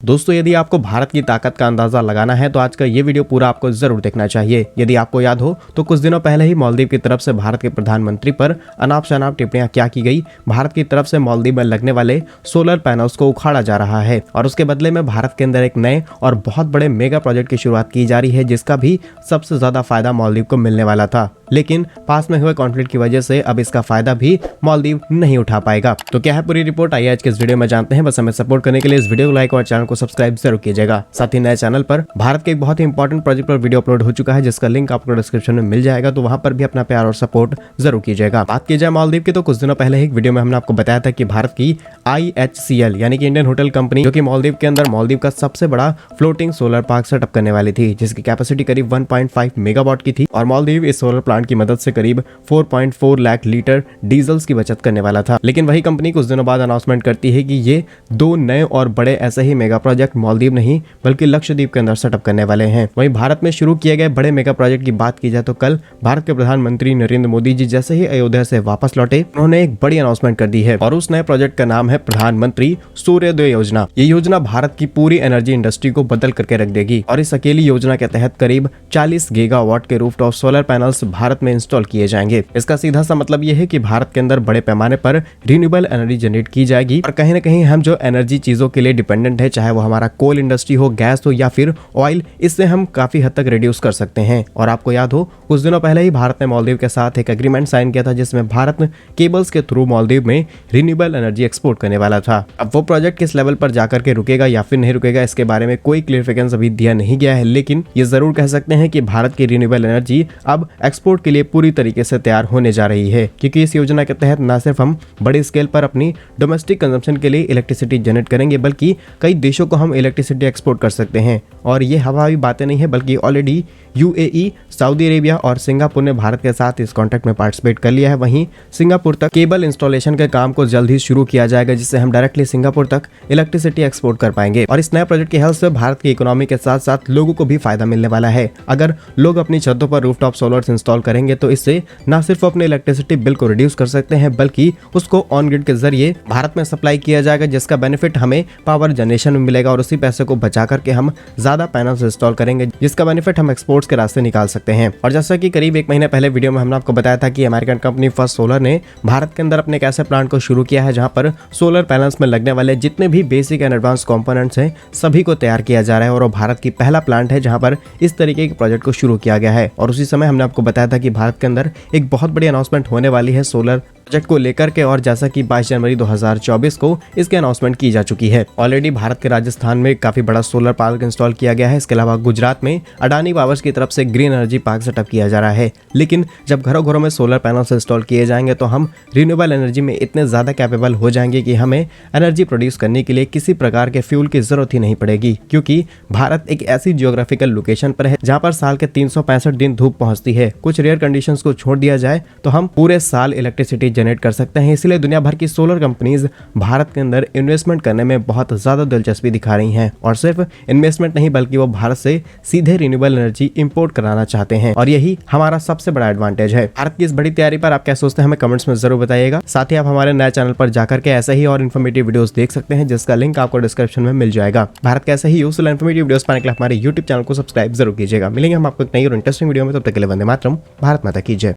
दोस्तों, यदि आपको भारत की ताकत का अंदाजा लगाना है तो आज का ये वीडियो पूरा आपको जरूर देखना चाहिए। यदि आपको याद हो तो कुछ दिनों पहले ही मालदीव की तरफ से भारत के प्रधानमंत्री पर अनाप शनाप टिप्पणियां क्या की गई। भारत की तरफ से मालदीव में लगने वाले सोलर पैनल्स को उखाड़ा जा रहा है और उसके बदले में भारत के अंदर एक नए और बहुत बड़े मेगा प्रोजेक्ट की शुरुआत की जा रही है, जिसका भी सबसे ज्यादा फायदा मालदीव को मिलने वाला था। लेकिन पास में हुए कॉन्फ्लिक्ट की वजह से अब इसका फायदा भी मालदीव नहीं उठा पाएगा। तो क्या है पूरी रिपोर्ट, आइए आज के इस वीडियो में जानते हैं। बस हमें सपोर्ट करने के लिए इस वीडियो को लाइक और चैनल को सब्सक्राइब जरूर कीजिएगा। साथ ही नए चैनल पर भारत के एक बहुत ही इंपॉर्टेंट प्रोजेक्ट पर वीडियो अपलोड हो चुका है, जिसका लिंक आपको डिस्क्रिप्शन में मिल जाएगा, तो वहां पर भी अपना प्यार और सपोर्ट जरूर कीजिएगा। बात की जाए मालदीव की तो कुछ दिनों पहले एक वीडियो में हमने आपको बताया था कि भारत की IHCL यानी कि इंडियन होटल कंपनी, जो कि मालदीव के अंदर मालदीव का सबसे बड़ा फ्लोटिंग सोलर पार्क सेटअप करने वाली थी, जिसकी कैपेसिटी करीब 1.5 मेगावाट की थी और मालदीव इस सोलर प्लांट की मदद से करीब 4.4 लाख लीटर डीजल्स की बचत करने वाला था। लेकिन वही कंपनी कुछ दिनों बाद अनाउंसमेंट करती है कि ये दो नए और बड़े ऐसे ही मेगा प्रोजेक्ट मालदीव नहीं बल्कि लक्षद्वीप के अंदर सेटअप करने वाले हैं। वहीं भारत में शुरू किए गए बड़े मेगा प्रोजेक्ट की बात की जाए तो कल भारत के प्रधानमंत्री नरेंद्र मोदी जी जैसे ही अयोध्या से वापस लौटे, उन्होंने एक बड़ी अनाउंसमेंट कर दी है और उस नए प्रोजेक्ट का नाम है प्रधानमंत्री सूर्योदय योजना। ये योजना भारत की पूरी एनर्जी इंडस्ट्री को बदल करके रख देगी और इस अकेली योजना के तहत करीब 40 गीगावाट के रूफटॉप सोलर पैनल्स भारत में इंस्टॉल किए जाएंगे। इसका सीधा सा मतलब ये है कि भारत के अंदर बड़े पैमाने पर रिन्यूएबल एनर्जी जनरेट की जाएगी और कहीं ना कहीं हम जो एनर्जी चीजों के लिए डिपेंडेंट है, चाहे वो हमारा कोल इंडस्ट्री हो, गैस हो या फिर ऑयल, इससे हम काफी हद तक रिड्यूस कर सकते हैं। और आपको याद हो कुछ दिनों पहले ही भारत ने मालदीव के साथ एक एग्रीमेंट साइन किया था, जिसमें भारत केबल्स के थ्रू मालदीव में रिन्यूएबल एनर्जी एक्सपोर्ट करने वाला था। अब वो प्रोजेक्ट किस लेवल पर जाकर के रुकेगा या फिर नहीं रुकेगा, इसके बारे में कोई क्लियरिफिकेशन अभी दिया नहीं गया है, लेकिन ये जरूर कह सकते हैं कि भारत की रिन्यूएबल एनर्जी अब एक्सपोर्ट के लिए पूरी तरीके से तैयार होने जा रही है, क्योंकि इस योजना के तहत न सिर्फ हम बड़ी स्केल पर अपनी डोमेस्टिक कंजम्पशन के लिए इलेक्ट्रिसिटी जनरेट करेंगे, बल्कि कई देशों को हम इलेक्ट्रिसिटी एक्सपोर्ट कर सकते हैं। और ये हवाई बातें नहीं है, बल्कि ऑलरेडी UAE, सऊदी अरेबिया और सिंगापुर ने भारत के साथ इस कॉन्ट्रैक्ट में पार्टिसिपेट कर लिया है। वहीं सिंगापुर तक केबल इंस्टॉलेशन के काम को जल्द ही शुरू किया जाएगा, जिससे हम डायरेक्टली सिंगापुर तक इलेक्ट्रिसिटी एक्सपोर्ट कर पाएंगे। और इस नए प्रोजेक्ट की हेल्प से भारत की इकोनॉमी के साथ साथ लोगों को भी फायदा मिलने वाला है। अगर लोग अपनी छतों पर रूफटॉप सोलर्स इंस्टॉल करेंगे तो इससे न सिर्फ अपने इलेक्ट्रिसिटी बिल को रिड्यूस कर सकते हैं, बल्कि उसको ऑन ग्रिड के जरिए भारत में सप्लाई किया जाएगा, जिसका बेनिफिट हमें पावर जनरेशन में मिलेगा और उसी पैसे को बचा करके हम ज्यादा पैनल्स इंस्टॉल करेंगे, जिसका बेनिफिट हम एक्सपोर्ट्स के रास्ते निकाल सकते हैं। और जैसा कि करीब एक महीने पहले वीडियो में हमने आपको बताया था कि अमेरिकन कंपनी फर्स्ट सोलर ने भारत के अंदर अपने एक ऐसे प्लांट को शुरू किया है, जहां पर सोलर पैनल्स में लगने वाले जितने भी बेसिक एंड एडवांस कंपोनेंट्स हैं सभी को तैयार किया जा रहा है। और वो भारत की पहला प्लांट है जहां पर इस तरीके के प्रोजेक्ट को शुरू किया गया है। और उसी समय हमने आपको बताया था कि भारत के अंदर एक बहुत बड़ी अनाउंसमेंट होने वाली है सोलर प्रोजेक्ट को लेकर के, और जैसा कि 22 जनवरी 2024 को इसकी अनाउंसमेंट की जा चुकी है। ऑलरेडी भारत के राजस्थान में काफी बड़ा सोलर पार्क इंस्टॉल किया गया है। इसके अलावा गुजरात में अडानी पावर्स की तरफ से ग्रीन एनर्जी पार्क सेटअप किया जा रहा है। लेकिन जब घरों घरों में सोलर पैनल्स इंस्टॉल किए जाएंगे तो हम रिन्यूएबल एनर्जी में इतने ज्यादा कैपेबल हो जाएंगे कि हमें एनर्जी प्रोड्यूस करने के लिए किसी प्रकार के फ्यूल की जरूरत ही नहीं पड़ेगी, क्योंकि भारत एक ऐसी जियोग्राफिकल लोकेशन पर है जहां पर साल के 365 दिन धूप पहुंचती है। कुछ रेयर कंडीशंस को छोड़ दिया जाए तो हम पूरे साल इलेक्ट्रिसिटी जनरेट कर सकते हैं। इसलिए दुनिया भर की सोलर कंपनीज भारत के अंदर इन्वेस्टमेंट करने में बहुत ज्यादा दिलचस्पी दिखा रही हैं, और सिर्फ इन्वेस्टमेंट नहीं बल्कि वो भारत से सीधे रिन्यूएबल एनर्जी इंपोर्ट कराना चाहते हैं, और यही हमारा सबसे बड़ा एडवांटेज है। भारत की इस बड़ी तैयारी पर आप क्या सोचते हैं, हमें कमेंट्स में जरूर बताइएगा। साथ ही आप हमारे नए चैनल पर जाकर के ऐसे ही और इन्फॉर्मेटिव वीडियोस देख सकते हैं, जिसका लिंक आपको डिस्क्रिप्शन में मिल जाएगा। भारत के ऐसे ही यूजफुल इन्फॉर्मेटिव वीडियोस पाने के लिए हमारे YouTube चैनल को सब्सक्राइब जरूर कीजिएगा। मिलेंगे हम आपको एक नई और इंटरेस्टिंग वीडियो में, तब तक के लिए वंदे मातरम। भारत माता की जय।